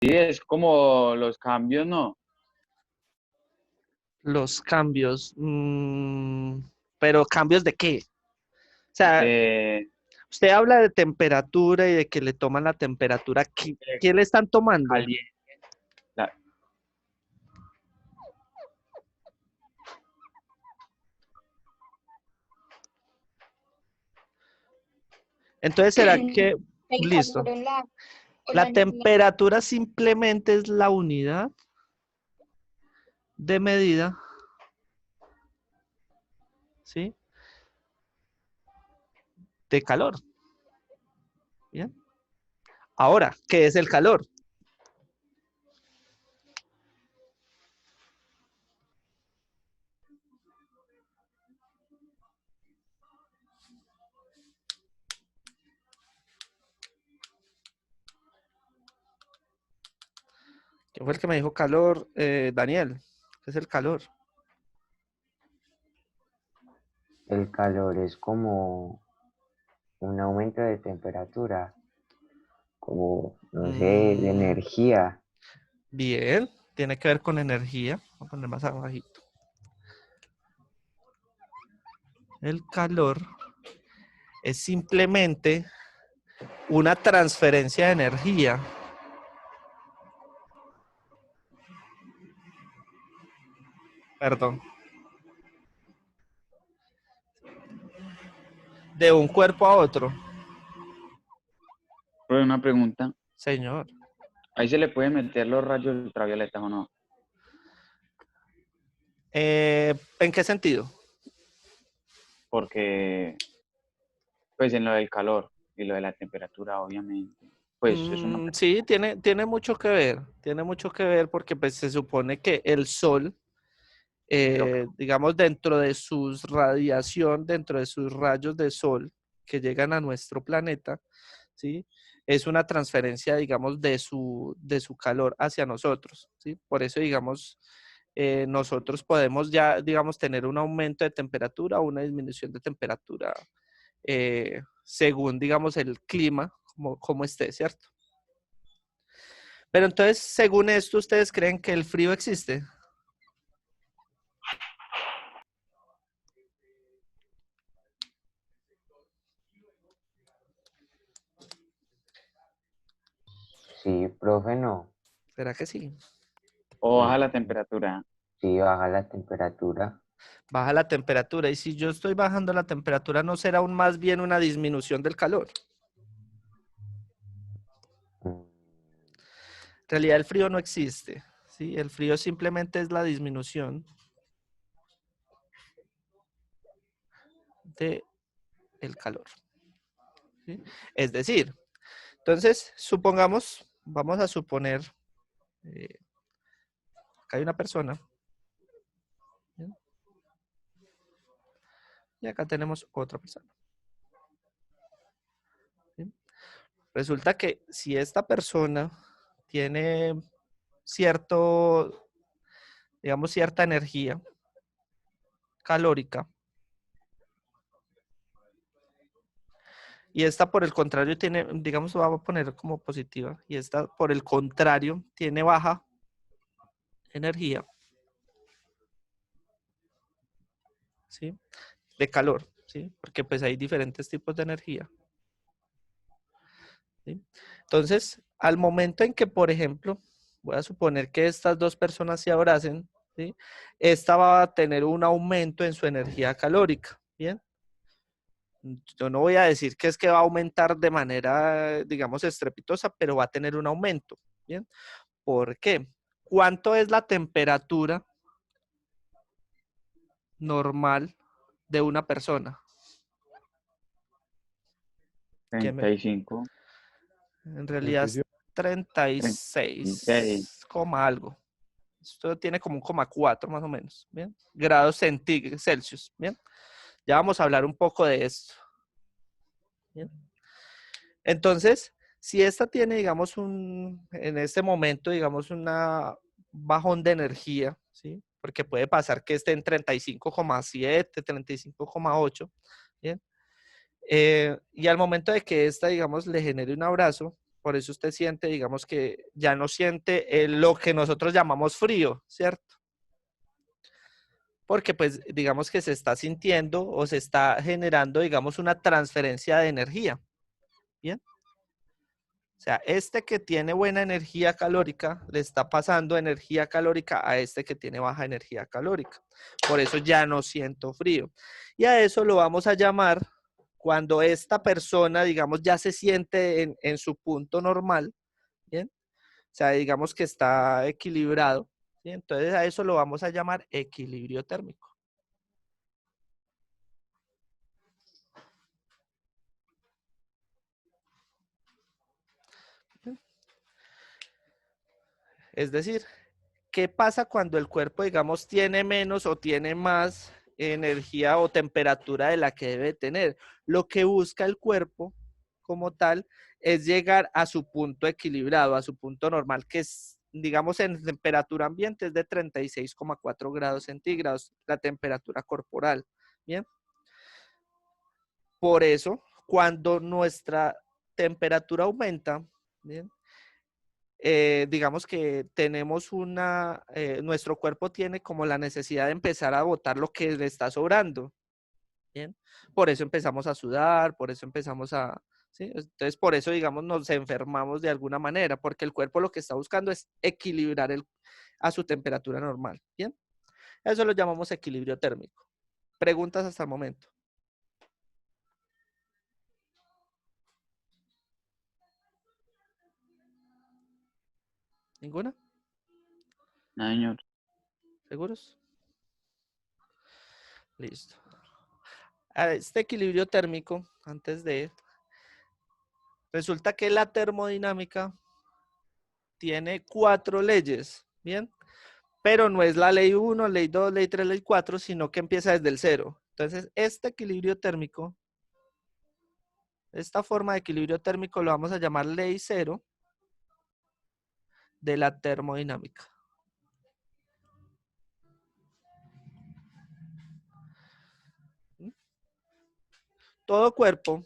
Sí, es como los cambios, ¿no? Los cambios. Pero ¿cambios de qué? O sea, De, usted habla de temperatura y de que le toman la temperatura. de ¿Qué le están tomando? caliente. la- Entonces, ¿será que, El listo, calor o la la temperatura simplemente es la unidad de medida, ¿sí? De calor. ¿Bien? Ahora, ¿qué es el calor? ¿Quién fue el que me dijo calor? Daniel, ¿qué es el calor? El calor es como un aumento de temperatura, como, no sé, de energía. Bien, tiene que ver con energía. Voy a poner más abajito. El calor es simplemente una transferencia de energía. Perdón. De un cuerpo a otro. Pero una pregunta, Señor. ¿ahí se le puede meter los rayos ultravioletas o no? ¿En qué sentido? Porque, pues en lo del calor y lo de la temperatura, obviamente, pues es una... Sí, tiene mucho que ver. Tiene mucho que ver porque pues, se supone que el sol, digamos, dentro de sus radiación, dentro de sus rayos de sol que llegan a nuestro planeta, ¿sí? Es una transferencia, digamos, de su calor hacia nosotros, ¿sí? Por eso, digamos, nosotros podemos ya, digamos, tener un aumento de temperatura o una disminución de temperatura según, digamos, el clima, como esté, ¿cierto? Pero entonces, según esto, ¿ustedes creen que el frío existe? Sí, profe, no. ¿Será que sí? O baja Pues la temperatura. sí, baja la temperatura. Baja la temperatura. Y si yo estoy bajando la temperatura, ¿no será aún más bien una disminución del calor? Mm, En realidad el frío no existe, ¿sí? El frío simplemente es la disminución de el calor, ¿sí? Es decir, entonces, supongamos, vamos a suponer, eh, acá hay una persona, ¿bien? Y acá tenemos otra persona, ¿sí? Resulta que si esta persona tiene cierto, digamos, cierta energía calórica, y esta por el contrario tiene, digamos, vamos a poner como positiva, y esta por el contrario tiene baja energía, ¿sí? De calor, ¿sí? Porque pues hay diferentes tipos de energía, ¿sí? Entonces, al momento en que, por ejemplo, voy a suponer que estas dos personas se abracen, ¿sí? Esta va a tener un aumento en su energía calórica, ¿bien? Yo no voy a decir que es que va a aumentar de manera, digamos, estrepitosa, pero va a tener un aumento, ¿bien? ¿Por qué? ¿Cuánto es la temperatura normal de una persona? ¿Quién me- 35, En realidad es 37. 36. 36, algo. Esto tiene como un 4 más o menos, ¿bien? Grados Celsius, ¿bien? Ya vamos a hablar un poco de esto, ¿bien? Entonces, si esta tiene, digamos, en este momento, digamos, una bajón de energía, ¿sí? Porque puede pasar que esté en 35,7, 35,8, ¿bien? Y al momento de que esta, digamos, le genere un abrazo, Por eso usted siente, digamos que ya no siente lo que nosotros llamamos frío, ¿cierto? Porque pues digamos que se está sintiendo o se está generando, digamos, una transferencia de energía. ¿Bien? O sea, este que tiene buena energía calórica le está pasando energía calórica a este que tiene baja energía calórica. Por eso ya no siento frío. Y a eso lo vamos a llamar cuando esta persona, digamos, ya se siente en su punto normal. ¿Bien? O sea, digamos que está equilibrado. ¿Sí? Entonces a eso lo vamos a llamar equilibrio térmico. Es decir, ¿qué pasa cuando el cuerpo, digamos, tiene menos o tiene más energía o temperatura de la que debe tener? Lo que busca el cuerpo como tal es llegar a su punto equilibrado, a su punto normal, que es, digamos, en temperatura ambiente es de 36,4 grados centígrados, la temperatura corporal. Bien. Por eso, cuando nuestra temperatura aumenta, ¿bien? Digamos que tenemos nuestro cuerpo tiene como la necesidad de empezar a botar lo que le está sobrando, ¿bien? Por eso empezamos a sudar, por eso empezamos ¿sí? Entonces, por eso, digamos, nos enfermamos de alguna manera, porque el cuerpo lo que está buscando es equilibrar a su temperatura normal, ¿bien? Eso lo llamamos equilibrio térmico. ¿Preguntas hasta el momento? ¿Ninguna? No, señor. ¿Seguros? Listo. A este equilibrio térmico, resulta que la termodinámica tiene 4 leyes, ¿bien? Pero no es la ley 1, ley 2, ley 3, ley 4, sino que empieza desde el 0. Entonces, este equilibrio térmico, esta forma de equilibrio térmico lo vamos a llamar ley 0 de la termodinámica. Todo cuerpo,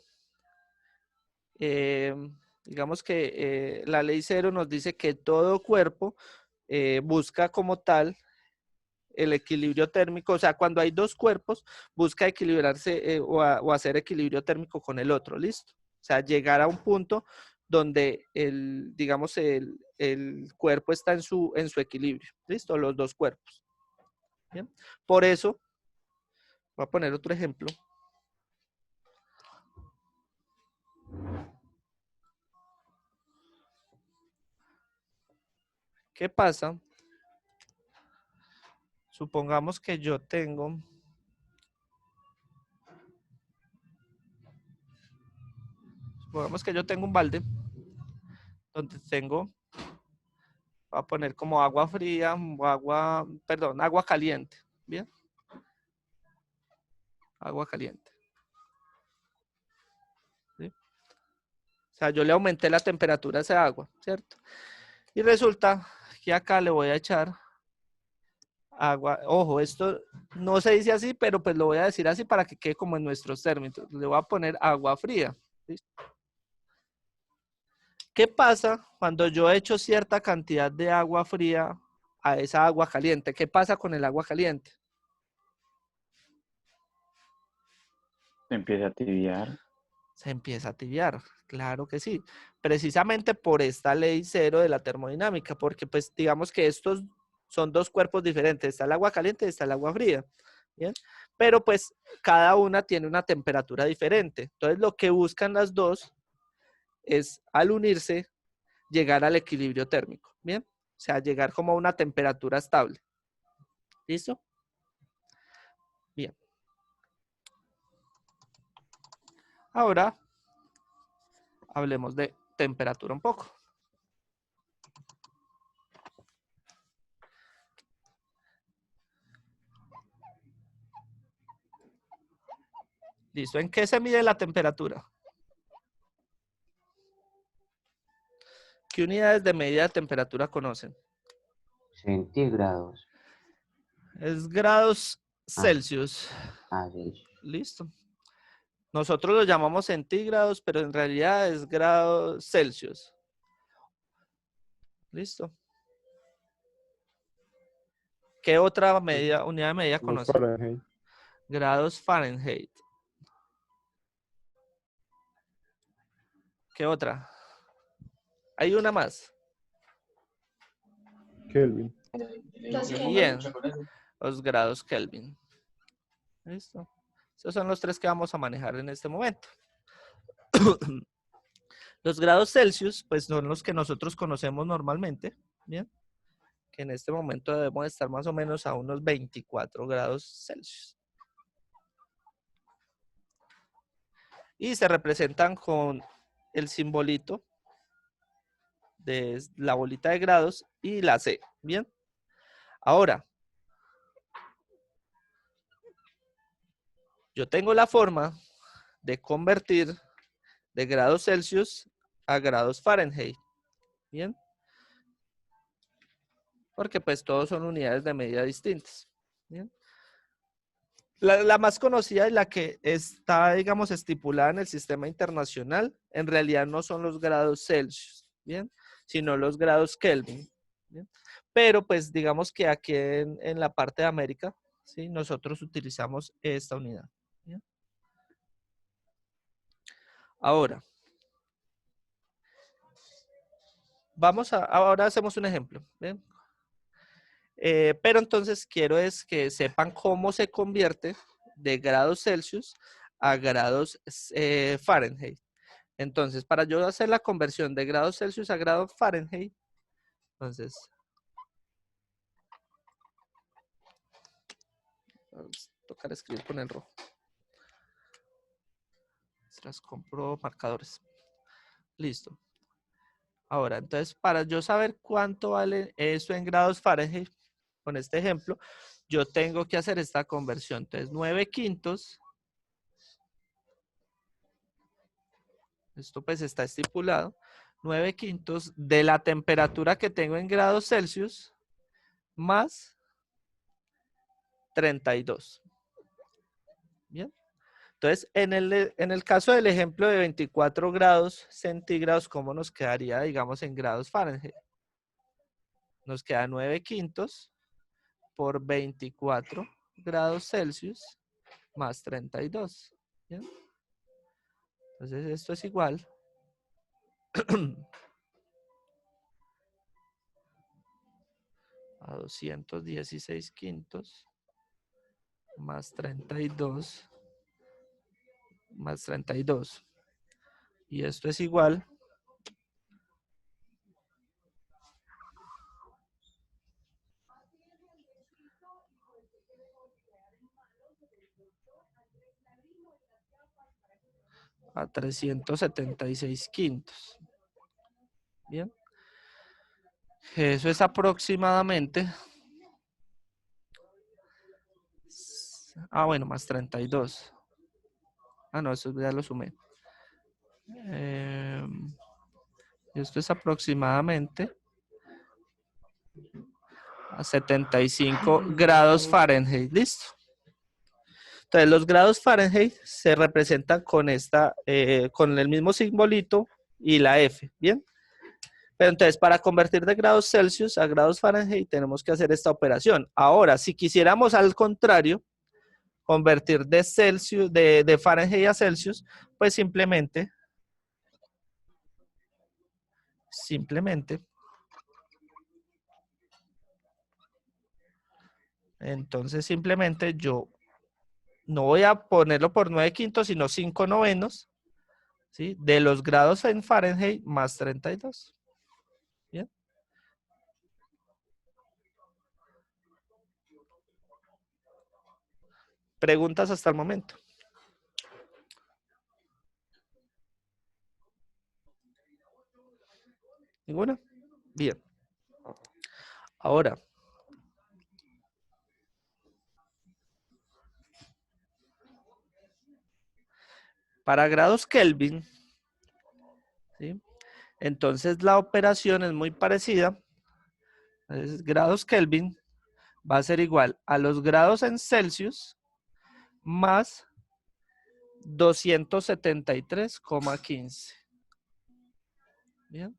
digamos que la ley 0 nos dice que todo cuerpo busca como tal el equilibrio térmico, o sea, cuando hay dos cuerpos, busca equilibrarse o hacer equilibrio térmico con el otro, ¿listo? O sea, llegar a un punto donde digamos, el cuerpo está en su equilibrio, ¿listo? Los dos cuerpos. ¿Bien? Por eso, voy a poner otro ejemplo. ¿Qué pasa? Supongamos que yo tengo un balde donde tengo, voy a poner como agua fría o agua caliente, ¿bien? Agua caliente. ¿Sí? O sea, yo le aumenté la temperatura a esa agua, ¿cierto? Y resulta que acá le voy a echar agua. Ojo, esto no se dice así, pero pues lo voy a decir así para que quede como en nuestros términos. Le voy a poner agua fría. ¿Listo? ¿Qué pasa cuando yo echo cierta cantidad de agua fría a esa agua caliente? ¿Qué pasa con el agua caliente? Se empieza a tibiar. Se empieza a tibiar, claro que sí. Precisamente por esta ley 0 de la termodinámica, porque pues digamos que estos son dos cuerpos diferentes. Está el agua caliente y está el agua fría. ¿Bien? Pero pues cada una tiene una temperatura diferente. Entonces lo que buscan las dos es al unirse llegar al equilibrio térmico. ¿Bien? O sea, llegar como a una temperatura estable. ¿Listo? Bien. Ahora hablemos de temperatura un poco. ¿Listo? ¿En qué se mide la temperatura? ¿Qué unidades de medida de temperatura conocen? Centígrados. Es grados Ah, Celsius. sí. Listo. Nosotros lo llamamos centígrados, pero en realidad es grados Celsius. ¿Listo? ¿Qué otra unidad de medida Los conoce? Fahrenheit. Grados Fahrenheit. ¿Qué otra? Hay una más. Kelvin. Bien. Los grados Kelvin. ¿Listo? Esos son los tres que vamos a manejar en este momento. Los grados Celsius, pues son los que nosotros conocemos normalmente. Bien. Que en este momento debemos estar más o menos a unos 24 grados Celsius. Y se representan con el simbolito de la bolita de grados y la C. Bien. Ahora, yo tengo la forma de convertir de grados Celsius a grados Fahrenheit. Bien. Porque pues todos son unidades de medida distintas. Bien. La más conocida y la que está, digamos, estipulada en el sistema internacional, en realidad no son los grados Celsius, ¿bien? Sino los grados Kelvin, ¿bien? Pero pues digamos que aquí en la parte de América, ¿sí? Nosotros utilizamos esta unidad, ¿bien? Ahora, ahora hacemos un ejemplo, ¿bien? Pero entonces quiero es que sepan cómo se convierte de grados Celsius a grados Fahrenheit. Entonces, para yo hacer la conversión de grados Celsius a grados Fahrenheit, entonces, vamos a tocar escribir con el rojo. Las compro marcadores. Listo. Ahora, entonces, para yo saber cuánto vale eso en grados Fahrenheit, con este ejemplo, yo tengo que hacer esta conversión. Entonces, 9/5. Esto pues está estipulado. 9/5 de la temperatura que tengo en grados Celsius más 32. Bien. Entonces, en el caso del ejemplo de 24 grados centígrados, ¿cómo nos quedaría, digamos, en grados Fahrenheit? Nos queda 9/5 por 24 grados Celsius más 32. ¿Bien? Entonces, esto es igual a 216/5 más 32 más 32. Y esto es igual a 376/5. Bien. Eso es aproximadamente. Bueno, más 32. No, eso ya lo sumé. Esto es aproximadamente a 75 grados Fahrenheit. ¿Listo? Entonces, los grados Fahrenheit se representan con con el mismo simbolito y la F. ¿Bien? Pero entonces, para convertir de grados Celsius a grados Fahrenheit, tenemos que hacer esta operación. Ahora, si quisiéramos al contrario, convertir de Celsius, de Fahrenheit a Celsius, pues simplemente, entonces simplemente yo no voy a ponerlo por 9/5, sino 5/9, ¿sí? De los grados en Fahrenheit más 32. ¿Bien? ¿Preguntas hasta el momento? ¿Ninguna? Bien. Ahora, para grados Kelvin, ¿sí? Entonces la operación es muy parecida. Entonces, grados Kelvin va a ser igual a los grados en Celsius más 273,15. Bien.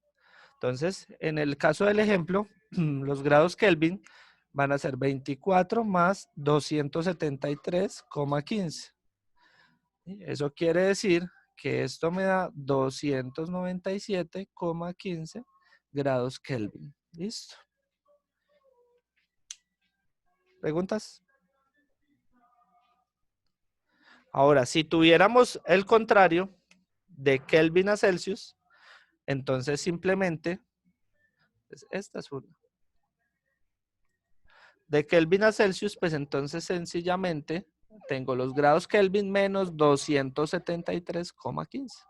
Entonces, en el caso del ejemplo, los grados Kelvin van a ser 24 más 273,15. Eso quiere decir que esto me da 297,15 grados Kelvin. ¿Listo? ¿Preguntas? Ahora, si tuviéramos el contrario de Kelvin a Celsius, entonces simplemente, esta es una. De Kelvin a Celsius, pues entonces sencillamente tengo los grados Kelvin menos 273,15.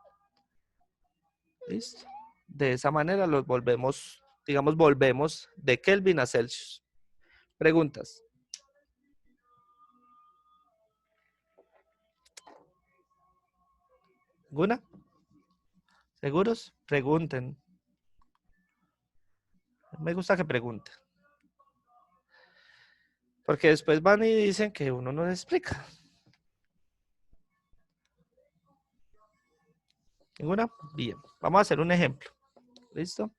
¿Listo? De esa manera los volvemos, digamos, volvemos de Kelvin a Celsius. ¿Preguntas? ¿Alguna? ¿Seguros? Pregunten. Me gusta que pregunten. Porque después van y dicen que uno no les explica. ¿Ninguna? Bien. Vamos a hacer un ejemplo. ¿Listo?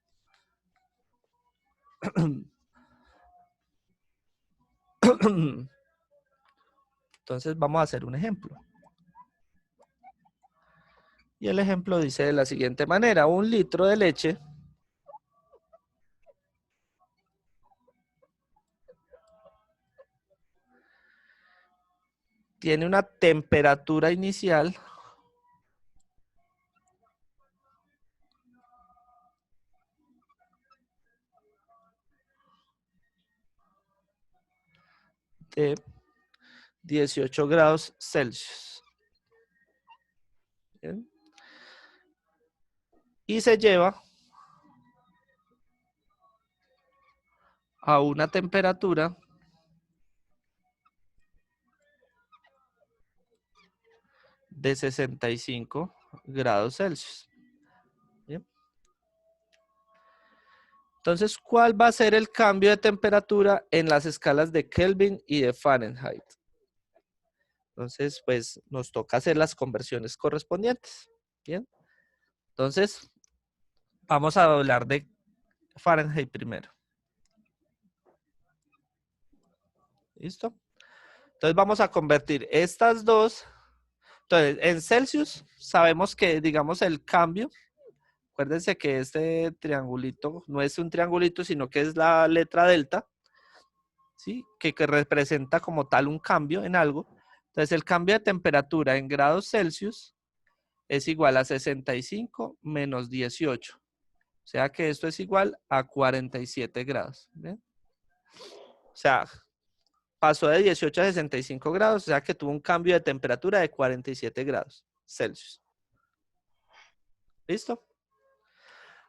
Entonces vamos a hacer un ejemplo. Y el ejemplo dice de la siguiente manera. 1 litro de leche tiene una temperatura inicial de 18 grados Celsius. ¿Bien? Y se lleva a una temperatura de 65 grados Celsius. ¿Bien? Entonces, ¿cuál va a ser el cambio de temperatura en las escalas de Kelvin y de Fahrenheit? Entonces, pues nos toca hacer las conversiones correspondientes. Bien. Entonces, vamos a hablar de Fahrenheit primero. ¿Listo? Entonces vamos a convertir estas dos. Entonces, en Celsius sabemos que, digamos, el cambio, acuérdense que este triangulito no es un triangulito, sino que es la letra delta, ¿sí? Que representa como tal un cambio en algo. Entonces, el cambio de temperatura en grados Celsius es igual a 65 menos 18. O sea que esto es igual a 47 grados. ¿Bien? O sea, pasó de 18 a 65 grados, o sea que tuvo un cambio de temperatura de 47 grados Celsius. ¿Listo?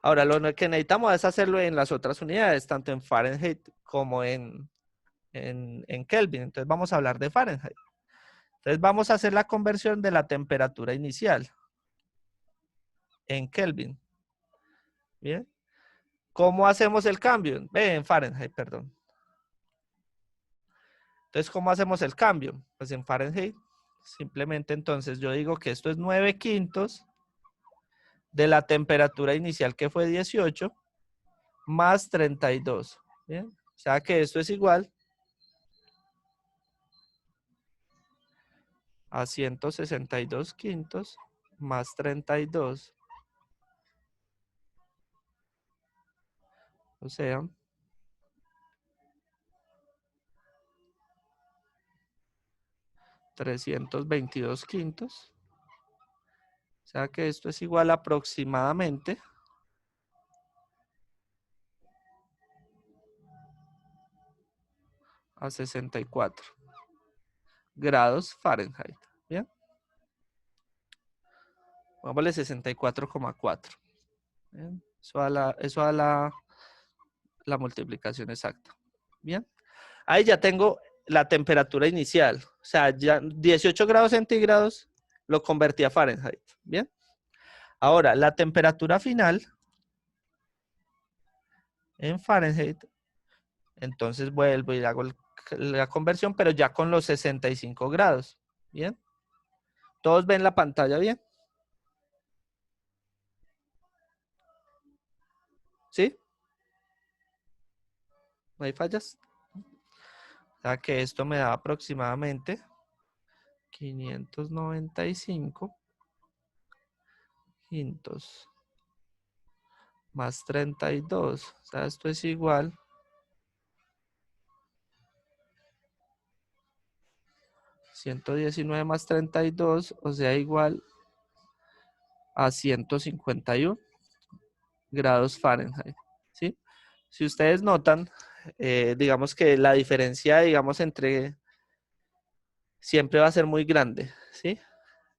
Ahora, lo que necesitamos es hacerlo en las otras unidades, tanto en Fahrenheit como en Kelvin. Entonces vamos a hablar de Fahrenheit. Entonces vamos a hacer la conversión de la temperatura inicial en Kelvin. ¿Bien? ¿Cómo hacemos el cambio? En Fahrenheit, perdón. Entonces, ¿cómo hacemos el cambio? Pues en Fahrenheit, simplemente entonces yo digo que esto es 9/5 de la temperatura inicial que fue 18 más 32. ¿Bien? O sea que esto es igual a 162/5 más 32. O sea, 322/5. O sea que esto es igual aproximadamente a 64 grados Fahrenheit. ¿Bien? Vámonos 64,4. ¿Bien? Eso a la multiplicación exacta. ¿Bien? Ahí ya tengo la temperatura inicial. O sea, ya 18 grados centígrados lo convertí a Fahrenheit. ¿Bien? Ahora, la temperatura final en Fahrenheit, entonces vuelvo y hago la conversión, pero ya con los 65 grados. ¿Bien? ¿Todos ven la pantalla bien? ¿Sí? ¿No hay fallas? O sea que esto me da aproximadamente 595 quintos más 32. O sea, esto es igual 119 más 32, o sea, igual a 151 grados Fahrenheit, ¿sí? Si ustedes notan, digamos que la diferencia, digamos, entre siempre va a ser muy grande, ¿sí?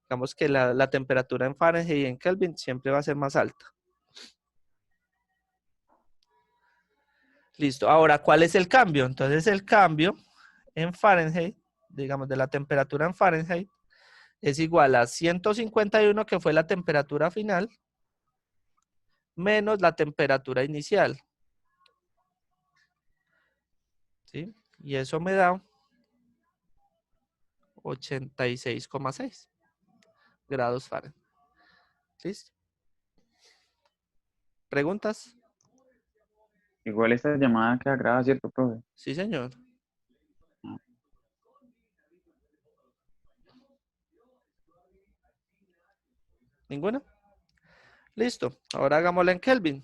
Digamos que la temperatura en Fahrenheit y en Kelvin siempre va a ser más alta. Listo. Ahora, ¿cuál es el cambio? Entonces, el cambio en Fahrenheit, digamos, de la temperatura en Fahrenheit, es igual a 151, que fue la temperatura final, menos la temperatura inicial. ¿Sí? Y eso me da 86,6 grados Fahrenheit. ¿Listo? ¿Preguntas? Igual esta llamada queda grabada, ¿cierto, profe? Sí, señor. ¿Ninguna? Listo. Ahora hagámosla en Kelvin.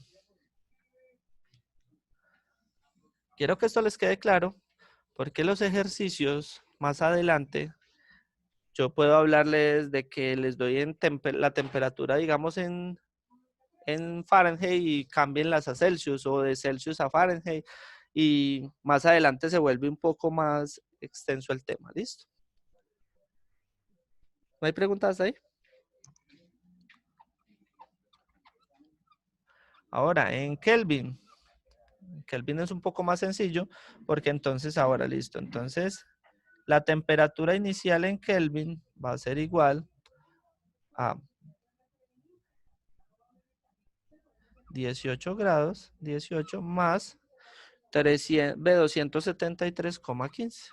Quiero que esto les quede claro, porque los ejercicios más adelante, yo puedo hablarles de que les doy en la temperatura, digamos, en Fahrenheit y cámbienlas a Celsius, o de Celsius a Fahrenheit, y más adelante se vuelve un poco más extenso el tema. ¿Listo? ¿No hay preguntas ahí? Ahora, en Kelvin. Kelvin es un poco más sencillo, porque entonces, ahora listo. Entonces, la temperatura inicial en Kelvin va a ser igual a 18 grados, 18 más 273,15.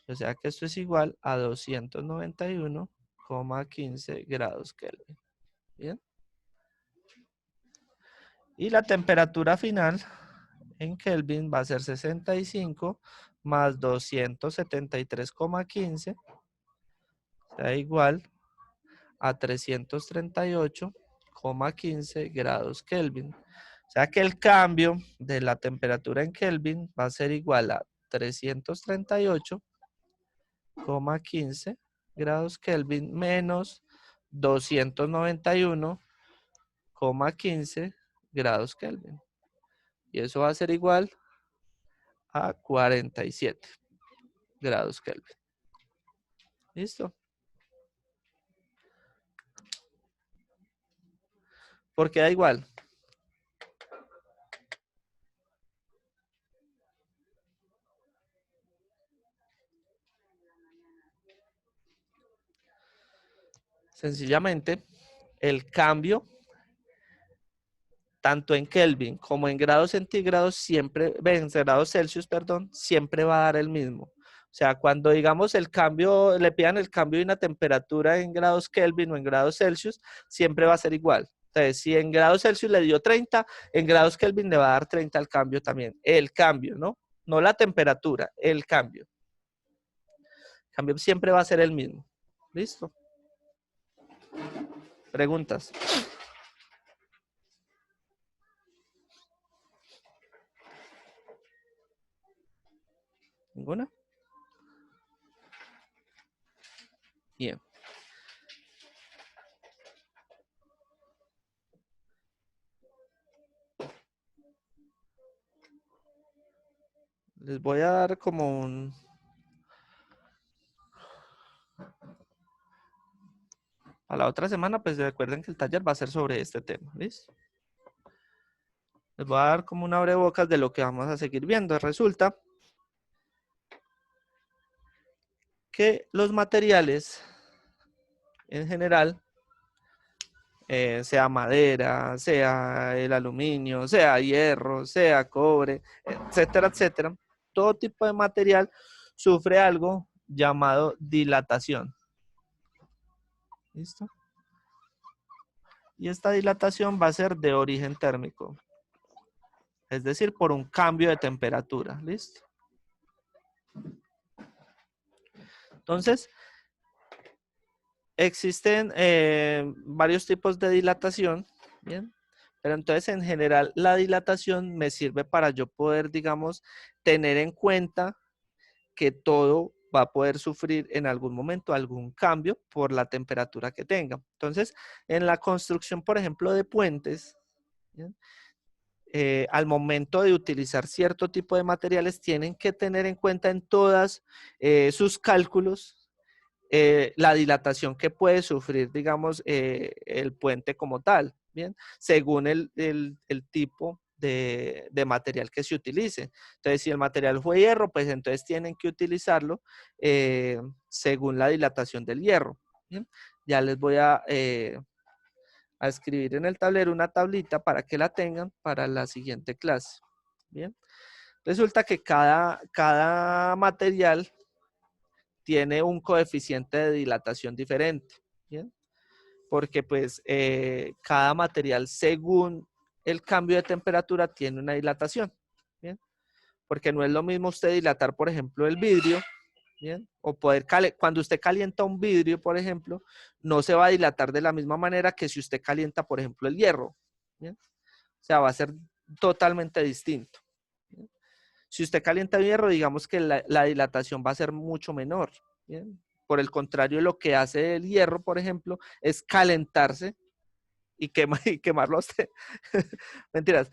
O sea que esto es igual a 291,15 grados Kelvin. Bien. Y la temperatura final en Kelvin va a ser 65 más 273,15. O sea, igual a 338,15 grados Kelvin. O sea que el cambio de la temperatura en Kelvin va a ser igual a 338,15 grados Kelvin menos 291,15 grados Kelvin. Y eso va a ser igual a 47 grados Kelvin. ¿Listo? Porque da igual. Sencillamente, el cambio, tanto en Kelvin como en grados centígrados, siempre, en grados Celsius, perdón, siempre va a dar el mismo. O sea, cuando digamos el cambio, le pidan el cambio de una temperatura en grados Kelvin o en grados Celsius, siempre va a ser igual. Entonces, si en grados Celsius le dio 30, en grados Kelvin le va a dar 30 al cambio también. El cambio, ¿no? No la temperatura, el cambio. El cambio siempre va a ser el mismo. ¿Listo? Preguntas. ¿Ninguna? Bien. Les voy a dar como un... A la otra semana, pues recuerden que el taller va a ser sobre este tema. ¿Listo? Les voy a dar como un abrebocas de lo que vamos a seguir viendo. Resulta que los materiales, en general, sea madera, sea el aluminio, sea hierro, sea cobre, etcétera, etcétera, todo tipo de material sufre algo llamado dilatación. ¿Listo? Y esta dilatación va a ser de origen térmico. Es decir, por un cambio de temperatura. ¿Listo? Entonces, existen varios tipos de dilatación. ¿Bien? Pero entonces, en general, la dilatación me sirve para yo poder, digamos, tener en cuenta que todo va a poder sufrir en algún momento algún cambio por la temperatura que tenga. Entonces, en la construcción, por ejemplo, de puentes, ¿bien? Al momento de utilizar cierto tipo de materiales, tienen que tener en cuenta en todas sus cálculos la dilatación que puede sufrir, digamos, el puente como tal, ¿bien? Según el tipo de material que se utilice. Entonces, si el material fue hierro, pues entonces tienen que utilizarlo según la dilatación del hierro, ¿bien? Ya les voy a escribir en el tablero una tablita para que la tengan para la siguiente clase, ¿bien? Resulta que cada material tiene un coeficiente de dilatación diferente, ¿bien? Porque pues cada material según el cambio de temperatura tiene una dilatación, ¿bien? Porque no es lo mismo usted dilatar, por ejemplo, el vidrio, ¿bien? O cuando usted calienta un vidrio, por ejemplo, no se va a dilatar de la misma manera que si usted calienta, por ejemplo, el hierro, ¿bien? O sea, va a ser totalmente distinto, ¿bien? Si usted calienta el hierro, digamos que la dilatación va a ser mucho menor, ¿bien? Por el contrario, lo que hace el hierro, por ejemplo, es calentarse y, y quemarlo a usted. Mentiras.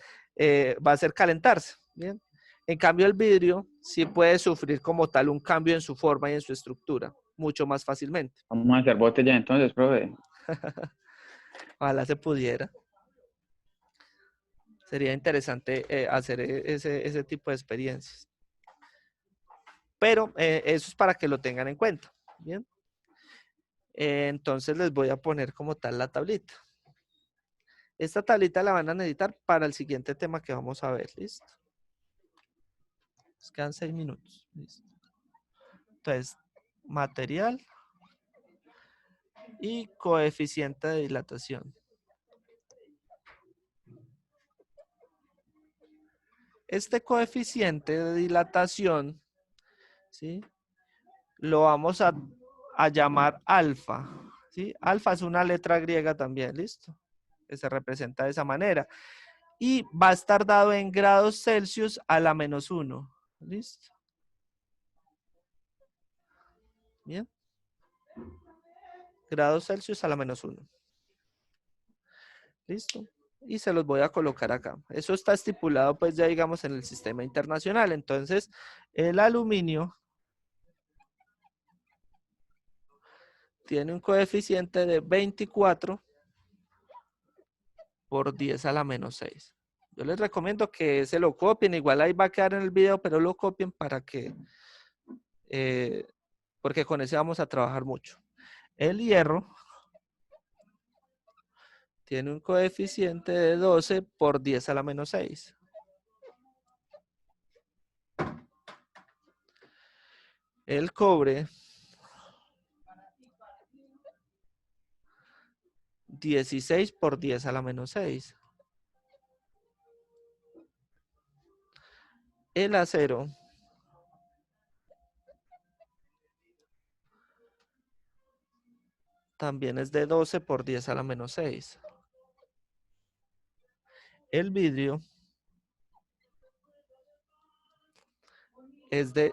Va a ser calentarse, ¿bien? En cambio, el vidrio sí puede sufrir como tal un cambio en su forma y en su estructura, mucho más fácilmente. Vamos a hacer botella entonces, profe. Ojalá se pudiera. Sería interesante hacer ese tipo de experiencias. Pero eso es para que lo tengan en cuenta, ¿bien? Entonces les voy a poner como tal la tablita. Esta tablita la van a necesitar para el siguiente tema que vamos a ver, ¿listo? Nos quedan 6 minutos, ¿listo? Entonces, material y coeficiente de dilatación. Este coeficiente de dilatación, ¿sí? Lo vamos a llamar alfa, ¿sí? Alfa es una letra griega también, ¿listo? Que se representa de esa manera. Y va a estar dado en grados Celsius a la -1, ¿listo? Bien. Grados Celsius a la -1. ¿Listo? Y se los voy a colocar acá. Eso está estipulado pues ya digamos en el sistema internacional. Entonces, el aluminio tiene un coeficiente de 24 por 10 a la -6. Yo les recomiendo que se lo copien. Igual ahí va a quedar en el video, pero lo copien para que... porque con ese vamos a trabajar mucho. El hierro tiene un coeficiente de 12 por 10 a la -6. El cobre, 16 por 10 a la -6. El acero, también es de 12 por 10 a la -6. El vidrio es de,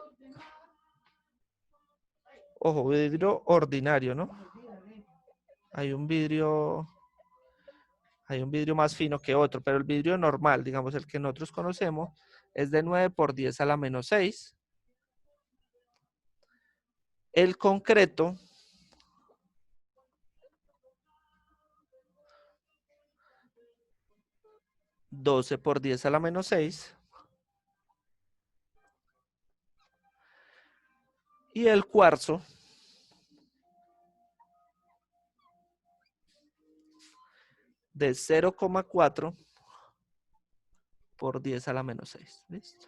ojo, vidrio ordinario, ¿no? Hay un vidrio más fino que otro, pero el vidrio normal, digamos el que nosotros conocemos, es de 9 por 10 a la -6. El concreto, $12 por 10 a la -6. Y el cuarzo, de 0,4 por 10 a la -6. ¿Listo?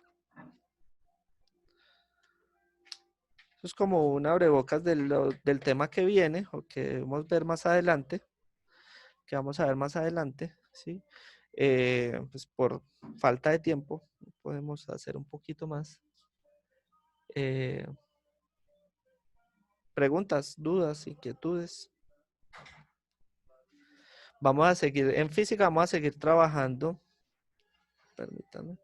Eso es como un abrebocas del tema que viene o que debemos ver más adelante, que vamos a ver más adelante, ¿sí? Pues por falta de tiempo podemos hacer un poquito más. Preguntas, dudas, inquietudes. Vamos a seguir, en física vamos a seguir trabajando. Permítanme.